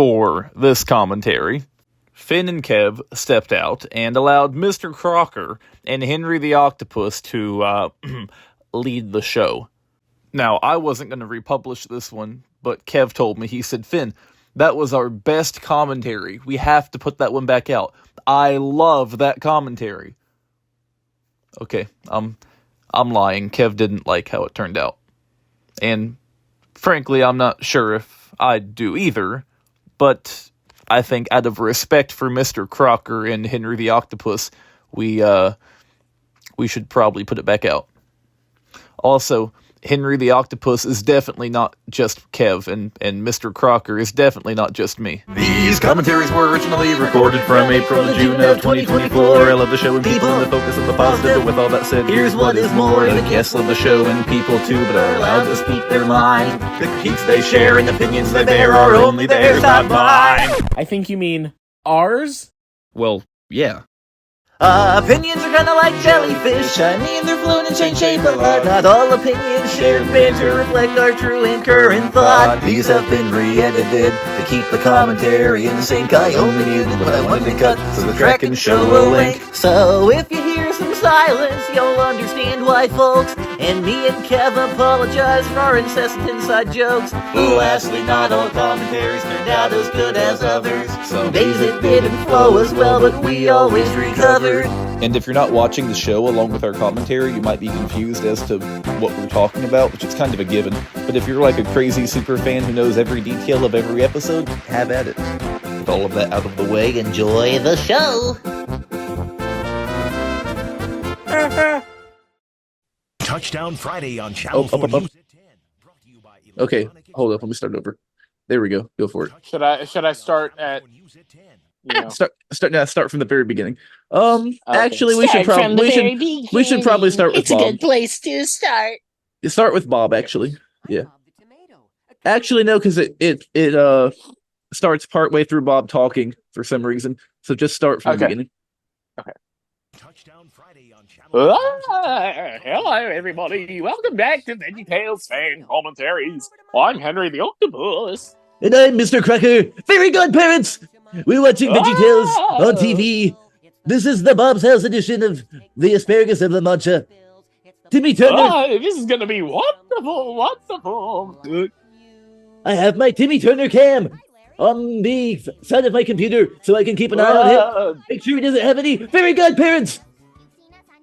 for this commentary, Finn and Kev stepped out and allowed Mr. Crocker and Henry the Octopus to lead the show. Now, I wasn't going to republish this one, but Kev told me, he said, Finn, that was our best commentary. We have to put that one back out. I love that commentary. Okay, I'm lying. Kev didn't like how it turned out. And frankly, I'm not sure if I'd do either, but I think out of respect for Mr. Crocker and Henry the Octopus, we should probably put it back out. Also, Henry the Octopus is definitely not just Kev, and Mr. Crocker is definitely not just me. These commentaries were originally recorded from April to June of 2024. I love the show and people and the focus of the positive, but with all that said, here's what is more. The guests love the show and people too, but are allowed to speak their mind. The critiques they share and opinions they bear are only theirs, not mine. I think you mean ours? Well, yeah. Opinions are kinda like jellyfish. I mean, they're flown and change shape a lot. Not all opinions shared banter reflect our true and current thought. These have been re-edited to keep the commentary in sync. I only muted what I wanted to cut, so the track and show will link. So if you hear some silence, you'll understand why, folks. And me and Kev apologize for our incessant inside jokes. Lastly, not all commentaries turned out as good as others. Some days it didn't flow as well, but we always recovered. And if you're not watching the show along with our commentary, you might be confused as to what we're talking about, which is kind of a given. But if you're like a crazy super fan who knows every detail of every episode, have at it. With all of that out of the way, Enjoy the show! Touchdown Friday on Channel 4 News at 10. Brought to you by Okay, hold up, let me start over. There we go. Go for it. Should I start at Start from the very beginning. Okay. Actually, we should probably start with It's Bob. a good place to start. Start with Bob, actually. Yeah. Actually, no, because it starts partway through Bob talking for some reason. So just start from the beginning. Okay. Touchdown Friday on Channel 4 Hello, everybody. Welcome back to VeggieTales Fan-Commentaries. I'm Henry the Octopus. And I'm Mr. Crocker. Very good, parents! We're watching VeggieTales on TV. This is the Bob's House edition of the Asparagus of Lamancha. Timmy Turner. This is gonna be wonderful, wonderful. I have my Timmy Turner cam on the side of my computer so I can keep an eye on him. Make sure he doesn't have any. Very good, parents!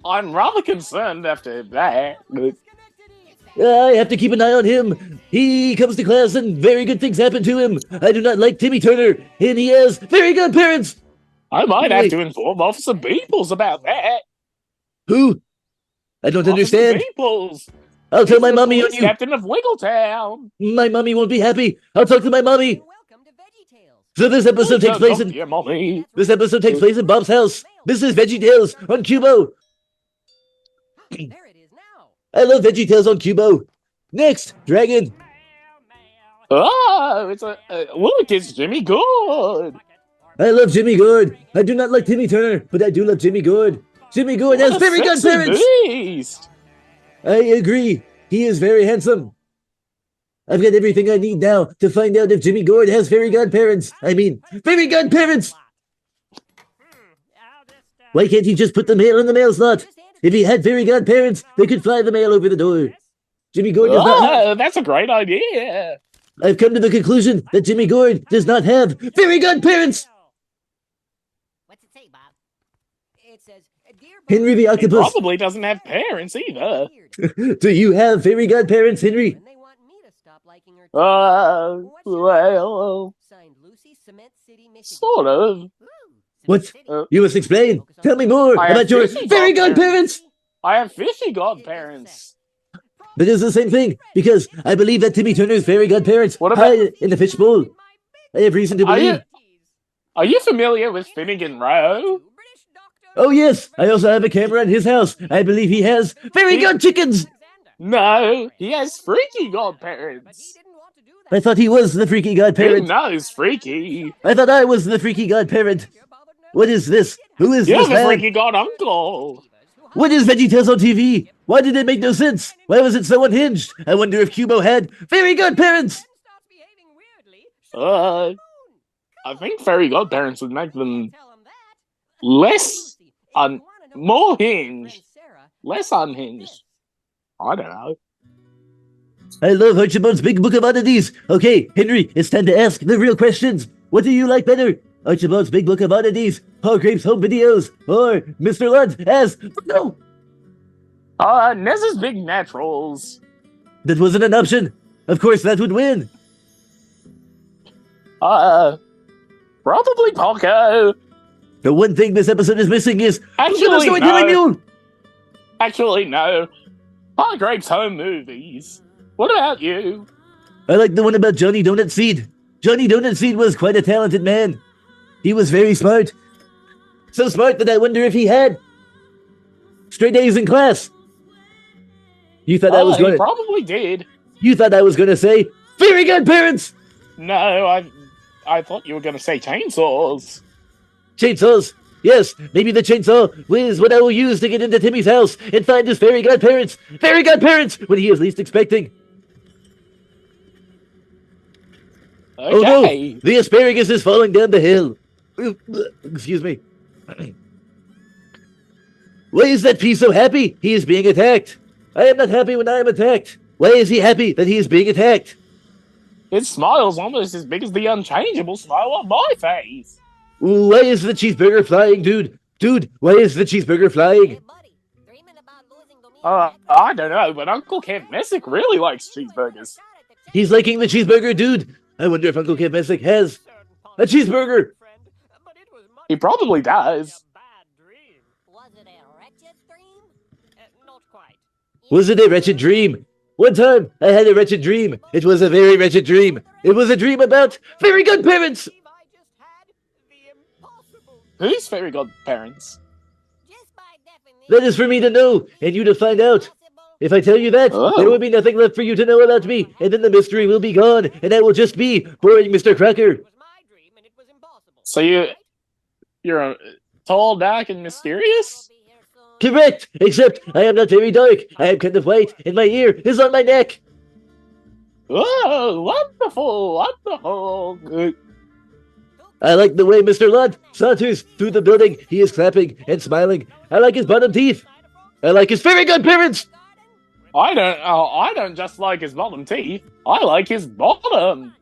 I'm rather concerned after that. I have to keep an eye on him. He comes to class and very good things happen to him. I do not like Timmy Turner, and he has very good parents. I might have to inform Officer Beeples about that. Who? I don't understand. Beeples. I'll tell my mommy on you. Captain of Wiggletown. My mommy won't be happy. I'll talk to my mommy. So this episode takes place in Bob's house. This is VeggieTales on Cubo. I love VeggieTales on Cubo. Next, Dragon. Oh, look, it's Jimmy Good. I love Jimmy Good. I do not like Timmy Turner, but I do love Jimmy Good. Jimmy Good has very good parents. Beast. I agree. He is very handsome. I've got everything I need now to find out if Jimmy Good has very good parents. I mean, very good parents. Why can't he just put the mail in the mail slot? If he had very good parents, they could fly the mail over the door. Jimmy Good does not have... That's a great idea. I've come to the conclusion that Jimmy Good does not have very good parents. What's it say, Bob? It says, Henry the Octopus. He probably doesn't have parents either. Do you have very good parents, Henry? Well, sort of. What? You must explain. Tell me more about your very good parents. I have fishy godparents. That is the same thing, because I believe that Timmy Turner's very good parents hide in the fishbowl. I have reason to believe. Are you familiar with Finnegan Rowe? Oh yes, I also have a camera in his house. I believe he has very good chickens. No, he has freaky godparents. I thought he was the freaky godparent. No, he's freaky. I thought I was the freaky godparent. What is this? Who is You're this the man? freaky god uncle. What is VeggieTales on TV? Why did it make no sense? Why was it so unhinged? I wonder if Cubo had very good parents. I think fairy godparents would make them less more hinged, less unhinged. I don't know. I love Archibald's Big Book of Oddities. Okay, Henry, it's time to ask the real questions. What do you like better? Archibald's Big Book of Oddities, Paul Grape's Home Videos, or Mr. Ludd as... No! Nez's Big Naturals. That wasn't an option. Of course, that would win. Probably Poco. The one thing this episode is missing is... Actually, storytelling no. mule! Actually, no. Paul Grape's Home Movies. What about you? I like the one about Johnny Donut Seed. Johnny Donut Seed was quite a talented man. He was very smart. So smart that I wonder if he had straight A's in class. You thought I was He going to... probably did. You thought I was going to say, very good parents! No, I thought you were going to say chainsaws. Chainsaws. Yes, maybe the chainsaw is what I will use to get into Timmy's house and find his fairy godparents when he is least expecting. Okay. Oh no, the asparagus is falling down the hill. Excuse me. Why is that pea so happy? He is being attacked. I am not happy when I am attacked. Why is he happy that he is being attacked? His smile's almost as big as the unchangeable smile on my face. Why is the cheeseburger flying, dude? Dude, why is the cheeseburger flying? I don't know, but Uncle Kev Messick really likes cheeseburgers. He's liking the cheeseburger, dude. I wonder if Uncle Kev Messick has a cheeseburger. He probably does. Was it a wretched dream? One time, I had a wretched dream. It was a very wretched dream. It was a dream about very good parents. Who's fairy godparents? That is for me to know, and you to find out. If I tell you that, there will be nothing left for you to know about me, and then the mystery will be gone, and I will just be boring Mr. Crocker. So you're tall, dark, and mysterious? Correct, except I am not very dark. I am kind of white, and my ear is on my neck. Oh, wonderful, wonderful. I like the way Mr. Ludd saunters through the building. He is clapping and smiling. I like his bottom teeth. I like his very good parents. I don't just like his bottom teeth. I like his bottom.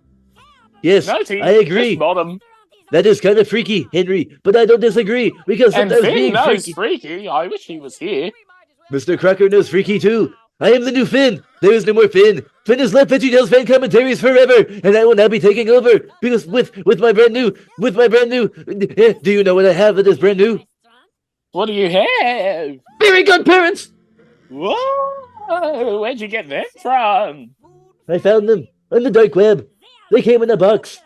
Yes, No teeth, I agree. just bottom. That is kind of freaky, Henry, but I don't disagree, because And sometimes Finn being knows freaky. I wish he was here. Mr. Crocker knows freaky too. I am the new Finn. There is no more Finn. Finn has left VeggieTales Fan-Commentaries forever, and I will now be taking over, because with my brand new, do you know what I have that is brand new? What do you have? Very good parents! Whoa! Where'd you get them from? I found them on the dark web. They came in a box.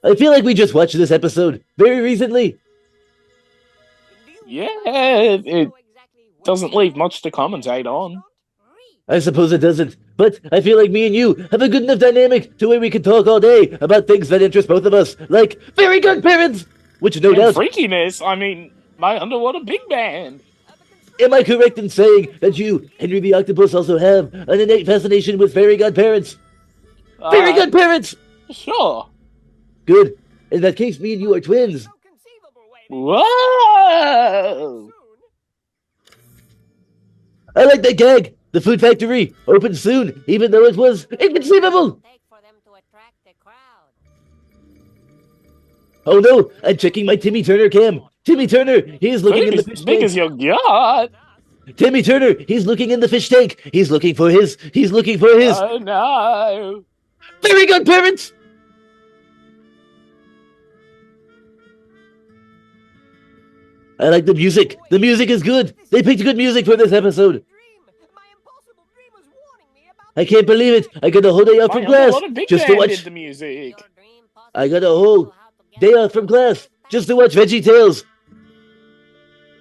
I feel like we just watched this episode very recently. Yeah, it doesn't leave much to commentate on. I suppose it doesn't, but I feel like me and you have a good enough dynamic to where we can talk all day about things that interest both of us, like very good parents, which no And doubt... freakiness, I mean, my underwater big band. Am I correct in saying that you, Henry the Octopus, also have an innate fascination with very good parents? Very good parents! Sure. Good. In that case, me and you are twins. Whoa! I like that gag. The food factory opens soon, even though it was inconceivable. Oh no, I'm checking my Timmy Turner cam. Timmy Turner, he's looking in the fish big tank. as your gut. Timmy Turner, he's looking in the fish tank. He's looking for his. Oh no. Very good parents. I like the music. The music is good. They picked good music for this episode. I can't believe it. I got a whole day off from class just to watch. The music. I got a whole day off from class just to watch VeggieTales.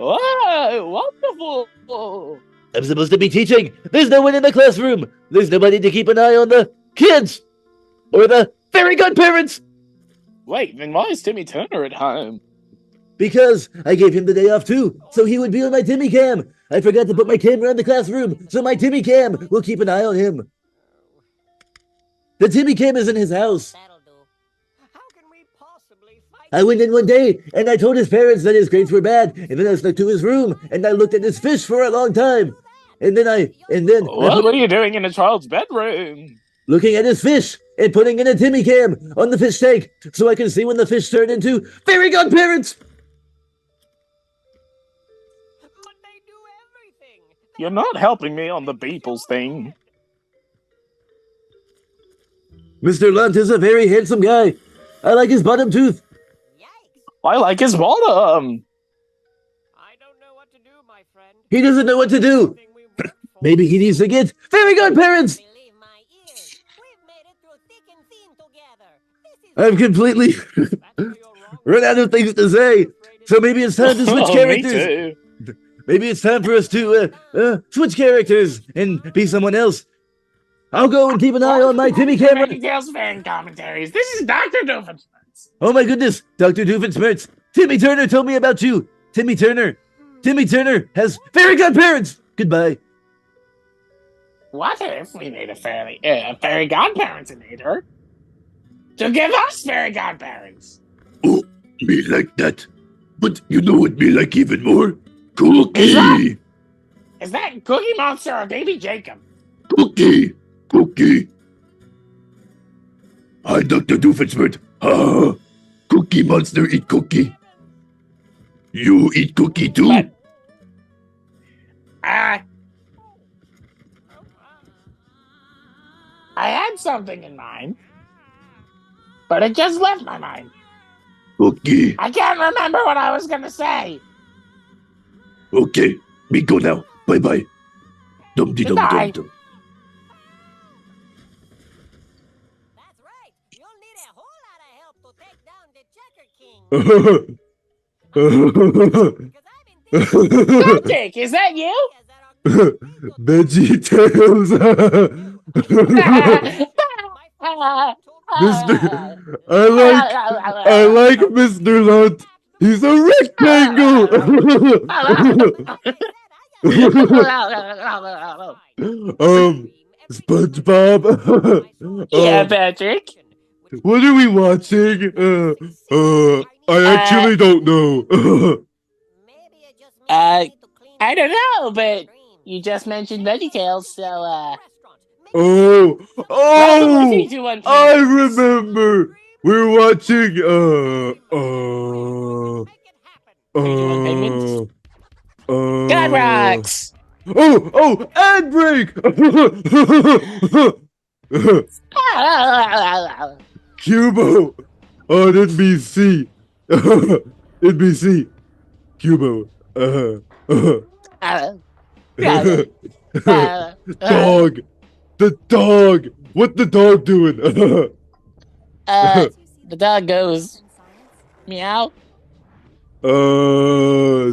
Whoa, wonderful. I'm supposed to be teaching. There's no one in the classroom. There's nobody to keep an eye on the kids or the very good parents. Wait, then why is Timmy Turner at home? Because I gave him the day off too, so he would be on my Timmy cam. I forgot to put my camera in the classroom, so my Timmy cam will keep an eye on him. The Timmy Cam is in his house. That'll do. How can we possibly fight? I went in one day, and I told his parents that his grades were bad, and then I snuck to his room, and I looked at his fish for a long time. And then What were you doing in a child's bedroom? looking at his fish and putting in a Timmy Cam on the fish tank so I can see when the fish turn into fairy godparents. But they do everything. You're not helping me on the Beeples thing. Mr. Lunt is a very handsome guy. I like his bottom tooth. Yikes. I like his bottom. I don't know what to do, my friend. He doesn't know what to do. Everything we worked for. Maybe he needs to get fairy godparents. Believe my ears. We've made it through thick and thin together. This is I've completely That's where you're wrong. run out of things to say. So maybe it's time to switch Oh, characters. Me too. Maybe it's time for us to switch characters and be someone else. I'll go and keep an eye on my Timmy camera. VeggieTales Fan-Commentaries. This is Dr. Doofenshmirtz. Oh my goodness, Dr. Doofenshmirtz. Timmy Turner told me about you. Timmy Turner. Timmy Turner has fairy godparents. Goodbye. What if we made a fairy godparents-inator to give us fairy godparents? Oh, me like that. But you know what me like even more? Is Cookie. that Cookie Monster or Baby Jacob? Cookie. Cookie. Hi, Dr. Doofenshmirtz. Cookie Monster eat cookie. You eat cookie too? But, I had something in mind, but it just left my mind. Okay. I can't remember what I was gonna say. Okay. Me go now. Bye-bye. Goodbye. Dum. That's right. You'll need a whole lot of help to take down the Checker King. Because I've been thinking Patrick, is that you? that our VeggieTales. I like Mr. Lunt. He's a rectangle. SpongeBob. Yeah, Patrick. What are we watching? I actually don't know. Maybe it just means need to clean I don't up know, but you just mentioned VeggieTales, so restaurants. Oh, welcome to 321 I remember. We're watching, God rocks. Oh, ad break! Cubo on NBC. NBC. Cubo. Dog. The dog. What the dog doing? The dog goes meow.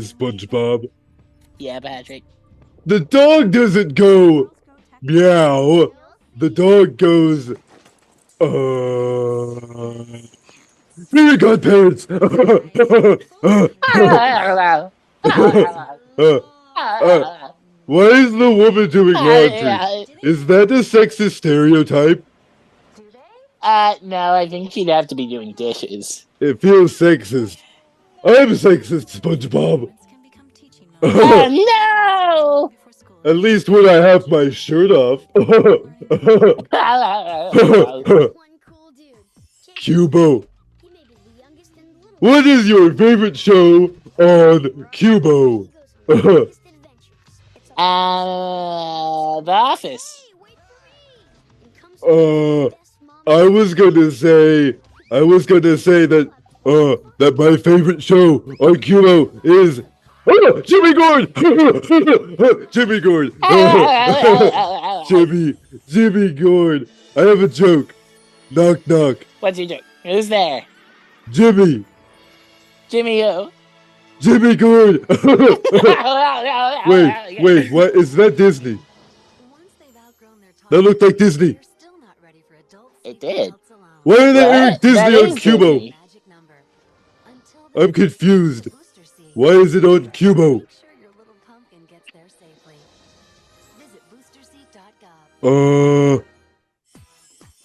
SpongeBob. Yeah, Patrick. The dog doesn't go meow. The dog goes, Fairy godparents! Why is the woman doing laundry? Is that a sexist stereotype? No, I think she'd have to be doing dishes. It feels sexist. I'm sexist, SpongeBob. Oh no! At least when I have my shirt off. Cubo. What is your favorite show on Cubo? The Office. I was gonna say that that my favorite show on Cubo is Jimmy Gord. Jimmy Gord. Jimmy Gord. I have a joke. Knock knock. What's your joke? Who's there? Jimmy. Jimmy who? Jimmy Gord. Wait, what is that Disney? That looked like Disney. It did. Why are they airing That Disney on is Cubo? Disney. I'm confused. Why is it on Cubo?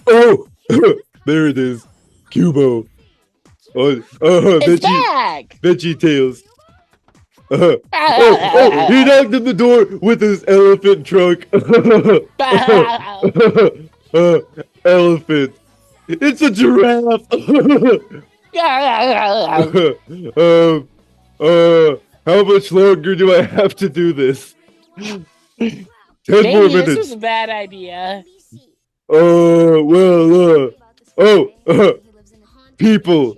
Oh, There it is. Cubo. It's back! VeggieTales. He knocked on the door with his elephant trunk. Elephant. It's a giraffe. How much longer do I have to do this? 10 more Maybe minutes. this was a bad idea. People.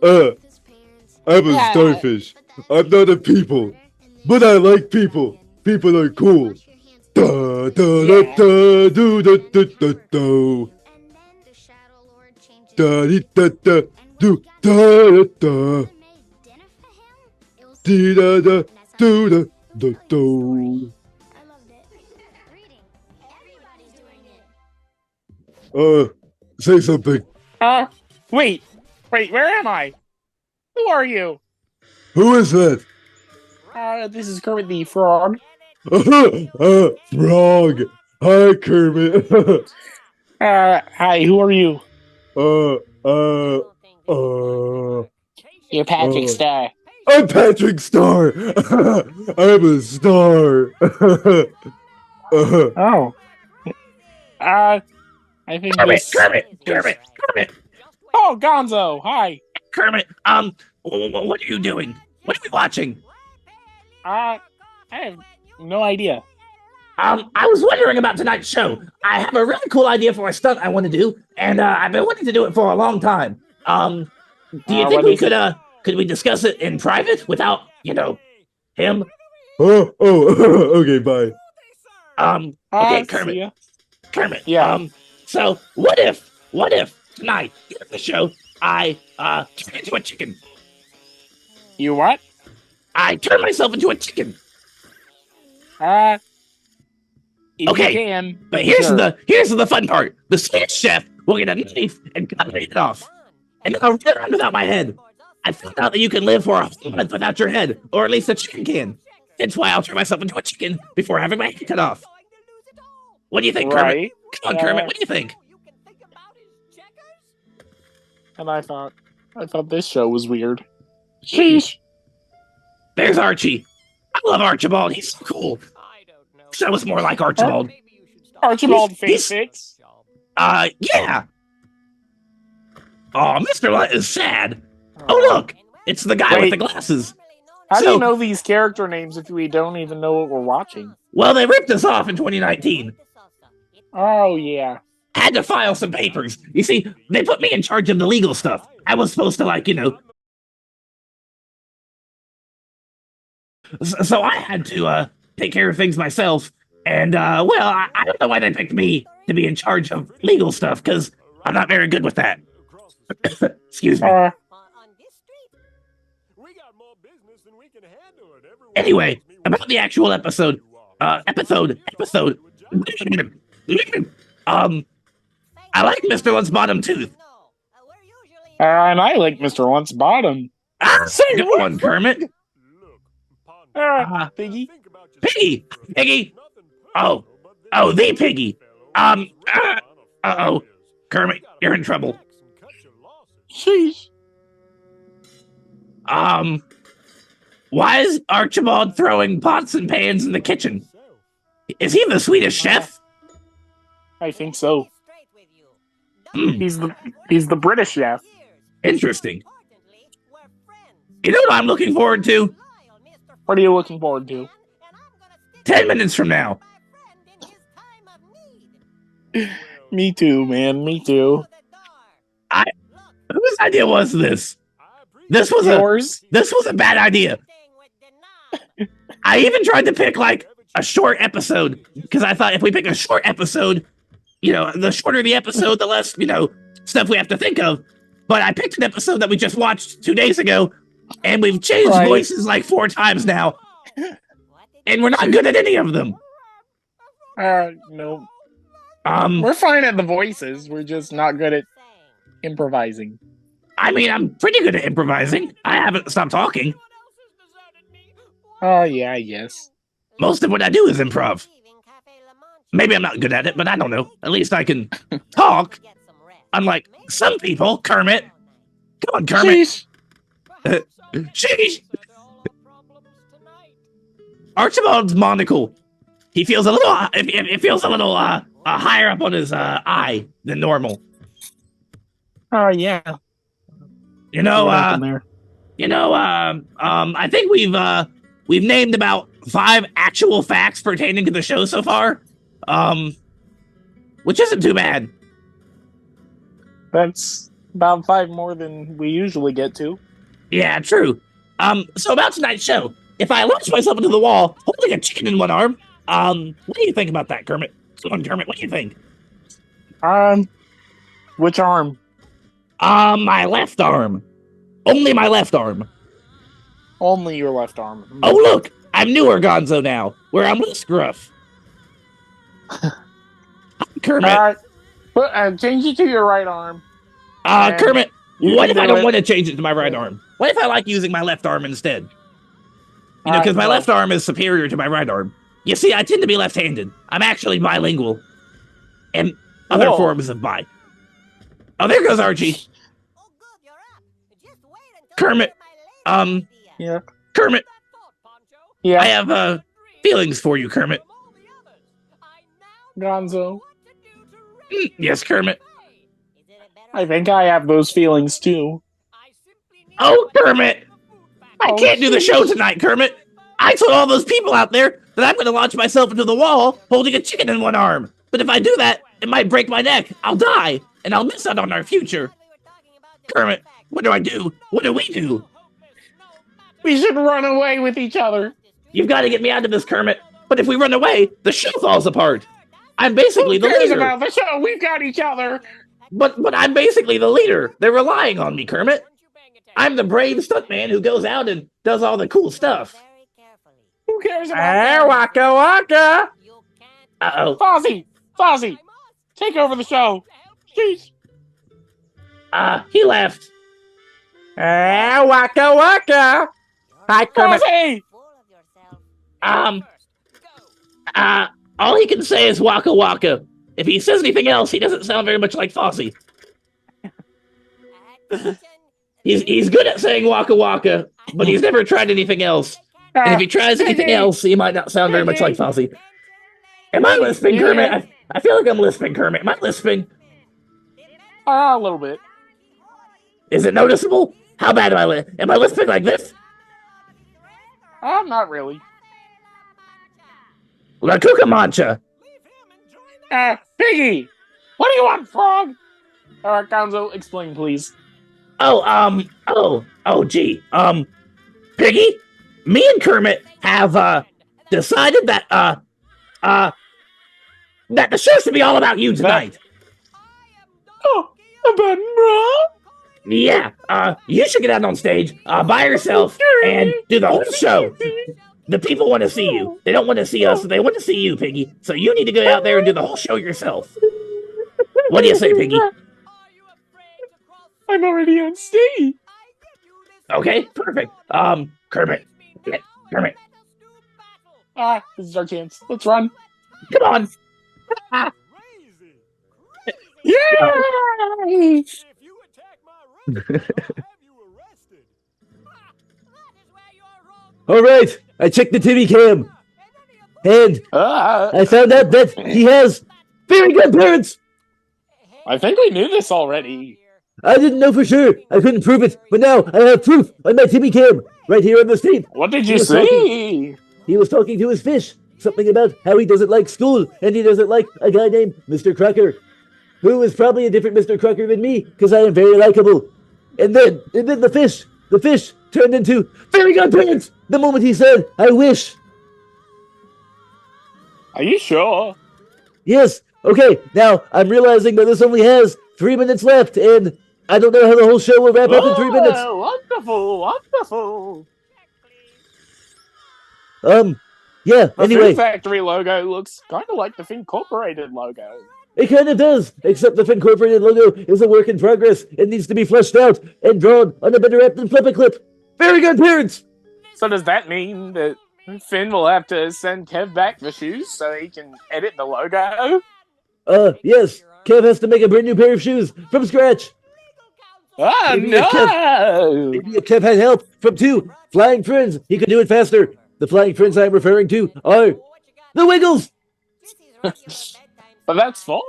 I'm a starfish. I'm not a people. But I like people. People are cool. Da da da da do da da da do. Da di da da do da da da. Di da da do da da do. Say something. Wait, where am I? Who are you? Who is that? This is Kermit the Frog. Frog. Hi, Kermit. Hi, who are you? You're Patrick Star. I'm Patrick Star. I'm a star. Oh. I think Kermit. Oh, Gonzo, hi. Kermit, what are you doing? What are we watching? I have no idea. I was wondering about tonight's show. I have a really cool idea for a stunt I want to do, and I've been wanting to do it for a long time. Do you think we could we discuss it in private without, him? Okay, bye. Okay, Kermit. Kermit. Yeah. So what if tonight in the show I turn into a chicken? You what? I turn myself into a chicken. If Okay, you can, but here's sure. the fun part. The Swedish chef will get a knife and cut it off, and then I'll run around without my head. I found out that you can live for a whole month without your head, or at least a chicken can. That's why I'll turn myself into a chicken before having my head cut off. What do you think, Kermit? Right. Come on, Kermit. What do you think? And I thought this show was weird. Sheesh. There's Archie. I love Archibald. He's so cool. Show was more like Archibald. Archibald He's- Face. Yeah. Oh, Mr. Lunt is sad. Oh, look. It's the guy with Wait. the glasses. How do So- you know these character names if we don't even know what we're watching? Well, they ripped us off in 2019. Oh, yeah. I had to file some papers. You see, they put me in charge of the legal stuff. I was supposed to, So I had to, take care of things myself. And, I don't know why they picked me to be in charge of legal stuff, because I'm not very good with that. Excuse me. Anyway, about the actual episode. I like Mr. Lunt's bottom tooth. And I like Mr. Lunt's bottom. Good one, Kermit. Piggy. Piggy. Oh, the Piggy. Uh-oh. Kermit, you're in trouble. Sheesh. Why is Archibald throwing pots and pans in the kitchen? Is he the Swedish chef? I think so. Hmm, He's the British chef. interesting. You know what I'm looking forward to? What are you looking forward to? 10 minutes from now. Me too, man. Me too. Whose idea was this? This was Yours? a bad idea. I even tried to pick a short episode because I thought if we pick a short episode, the shorter the episode, the less, stuff we have to think of. But I picked an episode that we just watched 2 days ago, and we've changed Right. voices 4 times now, and we're not good at any of them. No. Um, We're fine at the voices. We're just not good at improvising. I mean, I'm pretty good at improvising. I haven't stopped talking. Oh, yeah, I guess. Most of what I do is improv. Maybe I'm not good at it, but I don't know. At least I can talk. Unlike some people, Kermit. Come on, Kermit. Sheesh. Sheesh. Archibald's monocle. He feels a little. It feels a little higher up on his eye than normal. Oh yeah. You know. What happened there? I think we've named about 5 actual facts pertaining to the show so far. Which isn't too bad. That's about 5 more than we usually get to. Yeah, true. So about tonight's show. If I launch myself into the wall, holding a chicken in one arm, what do you think about that, Kermit? Come on, Kermit, what do you think? Which arm? My left arm. Only my left arm. Only your left arm. Oh, look! I'm newer Gonzo now, where I'm less gruff. Kermit. Change it to your right arm. Kermit, what if I don't it. want to change it to my right arm? What if I like using my left arm instead? You know, because my left arm is superior to my right arm. You see, I tend to be left-handed. I'm actually bilingual. And other forms of bi. Oh, there goes Archie. Kermit. Yeah. Kermit. Yeah. I have, feelings for you, Kermit. Gonzo. Yes, Kermit. I think I have those feelings too. Oh, Kermit! I can't do the show tonight, Kermit! I told all those people out there that I'm gonna launch myself into the wall holding a chicken in one arm. But if I do that, it might break my neck. I'll die, and I'll miss out on our future. Kermit, what do I do? What do we do? We should run away with each other. You've got to get me out of this, Kermit. But if we run away, the show falls apart. I'm basically the leader. About the show? We've got each other. But I'm basically the leader. They're relying on me, Kermit. I'm the brave stuntman who goes out and does all the cool stuff. Who cares about that? Waka waka! Uh-oh. Fozzie! Take over the show. Jeez. He left. Waka waka! Hi, Kermit. Fozzie! All he can say is waka waka. If he says anything else, he doesn't sound very much like Fozzie. He's good at saying waka waka, but he's never tried anything else. And if he tries anything else, he might not sound very much like Fozzie. Am I lisping, Kermit? I feel like I'm lisping, Kermit. Am I lisping? A little bit. Is it noticeable? How bad am I lisping like this? Not really. La Cucamancha. Piggy! What do you want, frog? Alright, Gonzo, explain, please. Gee. Piggy? Me and Kermit have, decided that, that the show should be all about you tonight. Oh, about me? Yeah, you should get out on stage, by yourself and do the whole show. The people want to see you. They don't want to see us, they want to see you, Piggy. So you need to go out there and do the whole show yourself. What do you say, Piggy? I'm already on stage. Okay, perfect. Kermit. This is our chance. Let's run. Come on. Yeah! All right, I checked the TV cam, and I found out that he has very good parents. I think we knew this already. I didn't know for sure. I couldn't prove it, but now I have proof on my TV cam right here on the tape. What did you see? He was talking to his fish. Something about how he doesn't like school, and he doesn't like a guy named Mr. Crocker, who is probably a different Mr. Crocker than me, because I am very likable. And then the fish turned into very good parents the moment he said, I wish. Are you sure? Yes. Okay, now I'm realizing that this only has 3 minutes left, and I don't know how the whole show will wrap up in 3 minutes. Wonderful. Yeah, The anyway. Food Factory logo looks kind of like the Fincorporated logo. It kind of does, except the Fincorporated logo is a work in progress. It needs to be fleshed out and drawn on a better app than Flip-a-Clip. Very good parents! So does that mean that Finn will have to send Kev back the shoes so he can edit the logo? Yes. Kev has to make a brand new pair of shoes from scratch. Oh, Maybe if no! Maybe if Kev had help from 2 flying friends, he could do it faster. The flying friends I am referring to are the Wiggles. But that's 4.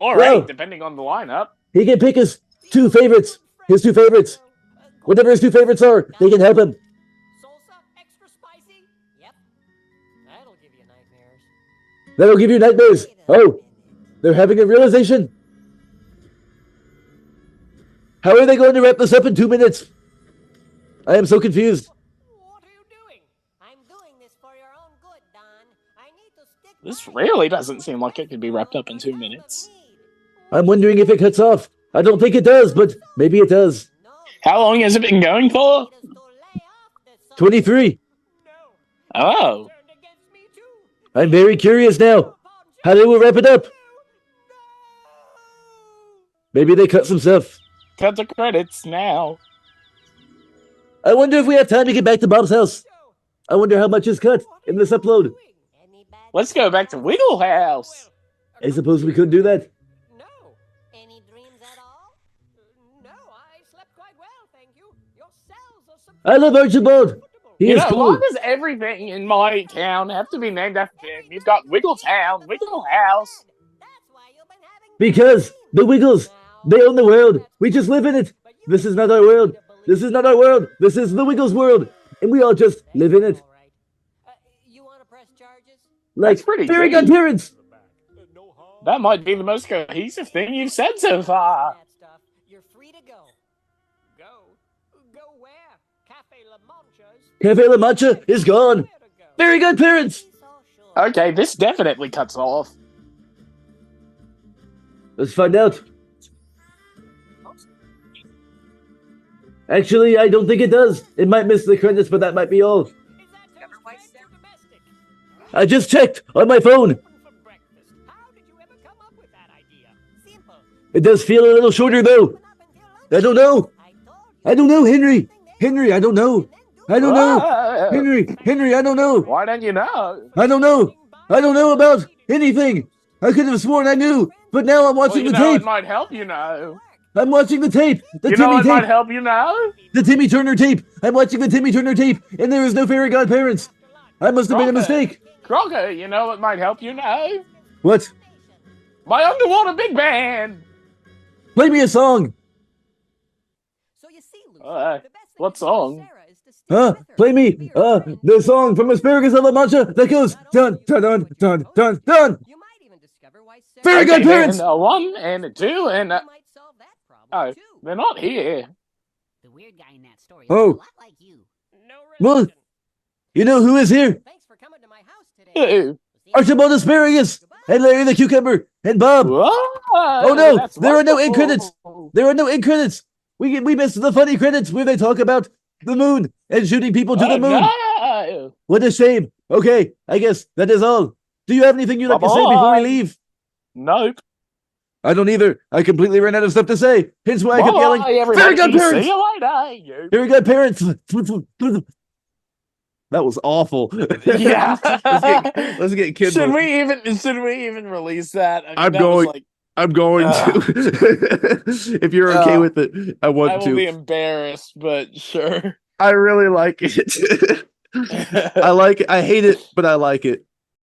Or Well, 8, depending on the lineup. He can pick his 2 favorites. His 2 favorites. Whatever his 2 favorites are, they can help him. Salsa, extra spicy? Yep. That'll give you nightmares. That'll give you nightmares. Oh, they're having a realization. How are they going to wrap this up in 2 minutes? I am so confused. What are you doing? I'm doing this for your own good, Don. I need to stick. This really doesn't seem like it could be wrapped up in 2 minutes. I'm wondering if it cuts off. I don't think it does, but maybe it does. How long has it been going for? 23. Oh. I'm very curious now. How they will wrap it up. Maybe they cut some stuff. Cut the credits now. I wonder if we have time to get back to Bob's house. I wonder how much is cut in this upload. Let's go back to Wiggle House. I suppose we couldn't do that. No. Any dreams at all? No, I slept quite well, thank you. Your cells are so I love Archibald. He You is know, cool. why does everything in my town have to be named after him? You've got Wiggle Town, Wiggle House. That's why you've been having Because the Wiggles, they own the world. We just live in it. This is not our world. This is not our world. This is the Wiggles world. And we all just live in it. You want to press charges? Like That's pretty very deep. good parents. That might be the most cohesive thing you've said so far. That stuff. You're free to go. Go? Go where? Cafe Lamancha's. Cafe Lamancha is gone. Where to go? Very good parents. Okay, this definitely cuts off. Let's find out. Actually, I don't think it does. It might miss the credits, but that might be all. Is that toast red or domestic? I just checked on my phone. Open for breakfast. How did you ever come up with that idea? Simple. It does feel a little shorter, though. Open up until lunch. I don't know. I told you. I don't know, Henry. Henry, I don't know. I don't know. Ah, Henry, I don't know. why don't you know? I don't know. I don't know about anything. I could have sworn I knew, but now I'm Well, watching you the know, it tape. might help you know. I'm watching the tape. The You know, Timmy it might tape. help you know. The Timmy Turner tape. I'm watching the Timmy Turner tape, and there is no fairy godparents. I must have made a mistake. Crocker, you know, it might help you know. What? My underwater big band. Play me a song. So you see, Lucy, Uh, the best thing what to do for song? Sarah is to stick with her. Play me the song from Asparagus of Lamancha that goes dun dun dun dun dun dun. You might even discover why Sarah. Very good parents. And a 1 and a 2 and a... You might solve that problem Oh, too. they're not here. The weird guy in that story Oh. looks a lot like you. No Well, relation. you know who is here? Thanks for coming to my house today. Ew. Archibald Asparagus and Larry the Cucumber and Bob. Oh no, that's there are no end wonderful. credits. There are no end credits. We missed the funny credits where they talk about the moon and shooting people to the moon. No. What a shame. Okay, I guess that is all. Do you have anything you'd like to say before Bye-bye. we leave? Nope. I don't either. I completely ran out of stuff to say. Hence why I kept yelling, Bye, everybody. very good parents. See you later. You. Very good parents. That was awful. Yeah. Let's get Kindle. Should we even release that? I mean, I'm that was going- like, I'm going to. If you're okay with it, I I want will to. be embarrassed, but sure. I really like it. I hate it, but I like it.